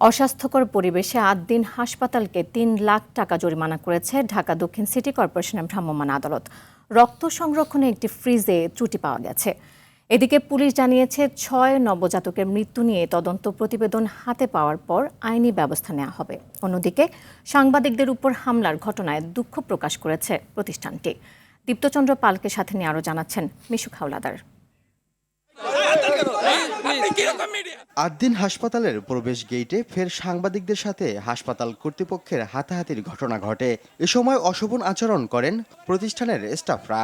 অস্বাস্থ্যকর পরিবেশে ৮ দিন হাসপাতালকে ৩ লাখ টাকা জরিমানা করেছে ঢাকা দক্ষিণ সিটি কর্পোরেশনের ভ্রাম্যমাণ আদালত। রক্ত সংরক্ষণে একটি ফ্রিজে ত্রুটি পাওয়া গেছে। এদিকে পুলিশ জানিয়েছে ৬ নবজাতকের মৃত্যু নিয়ে তদন্ত প্রতিবেদন হাতে পাওয়ার পর আইনি ব্যবস্থা নেওয়া হবে। অন্যদিকে সাংবাদিকদের উপর হামলার ঘটনায় দুঃখ প্রকাশ করেছে প্রতিষ্ঠানটি। দীপ্তচন্দ্র পালকে সাথে নিয়ে আরও জানাচ্ছেন মিশুক হাওলাদার। ৮ দিন হাসপাতালের প্রবেশ গেইটে ফের সাংবাদিকদের সাথে হাসপাতাল কর্তৃপক্ষের হাতাহাতির ঘটনা ঘটে। এ সময় অশোভন আচরণ করেন প্রতিষ্ঠানের স্টাফরা।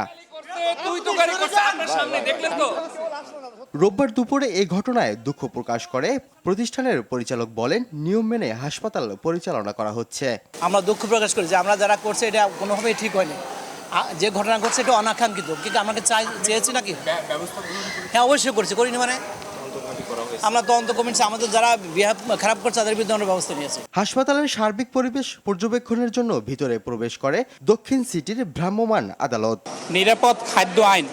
রোববার দুপুরে এই ঘটনায় দুঃখ প্রকাশ করে প্রতিষ্ঠানের পরিচালক বলেন, নিয়ম মেনে হাসপাতাল পরিচালনা করা হচ্ছে। আমরা দুঃখ প্রকাশ করি যে আমরা যারা করছে এটা কোনোভাবেই ঠিক হয়নি। যে ঘটনা ঘটছে এটা অনাকাঙ্ক্ষিত, কিন্তু আমাকে চেয়েছি নাকি? হ্যাঁ, অবশ্যই করছি, করিনি মানে আমরা তদন্ত কমিটি আমাদের যারা খারাপ করছে তাদের বিরুদ্ধে আমরা ব্যবস্থা নিয়েছি। হাসপাতালের সার্বিক পরিবেশ পর্যবেক্ষণের জন্য ভিতরে প্রবেশ করে দক্ষিণ সিটির ভ্রাম্যমাণ আদালত। নিরাপদ খাদ্য আইন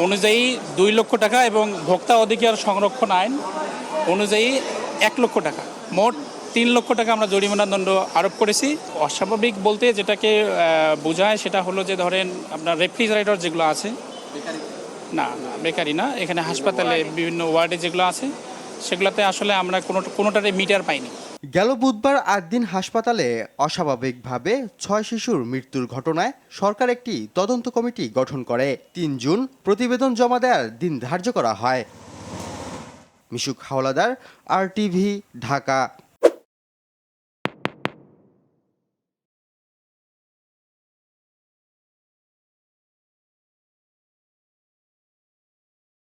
অনুযায়ী ২ লক্ষ টাকা এবং ভোক্তা অধিকার সংরক্ষণ আইন অনুযায়ী ১ লক্ষ টাকা, মোট ৩ লক্ষ টাকা আমরা জরিমানা দণ্ড আরোপ করেছি। অস্বাভাবিক বলতে যেটাকে বোঝায় সেটা হলো যে ধরেন আপনার রেফ্রিজারেটর যেগুলো আছে, না বেকারি না, এখানে হাসপাতালে বিভিন্ন ওয়ার্ডে যেগুলো আছে সেগুলোতে আসলে আমরা কোনোটারে মিটার পাইনি। গেল বুধবার ৮ দিন হাসপাতালে অস্বাভাবিকভাবে ৬ শিশুর মৃত্যুর ঘটনায় সরকার একটি তদন্ত কমিটি গঠন করে। ৩ জুন প্রতিবেদন জমা দেওয়ার দিন ধার্য করা হয়। মিশুক হাওলাদার, RTV, ঢাকা।